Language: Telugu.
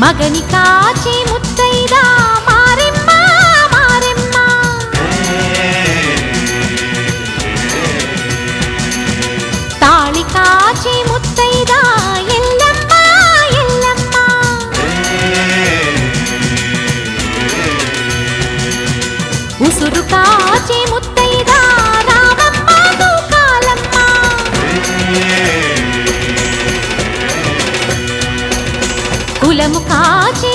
మగని కాచి ముత్తైదా మారెమ్మ మారెమ్మ తాళి కాచి ముత్తైదా ఎల్లమ్మ ఎల్లమ్మ ఉసురు కాచి ముత్తైదా రామమ్మ తూకాలమ్మ కులము కాచి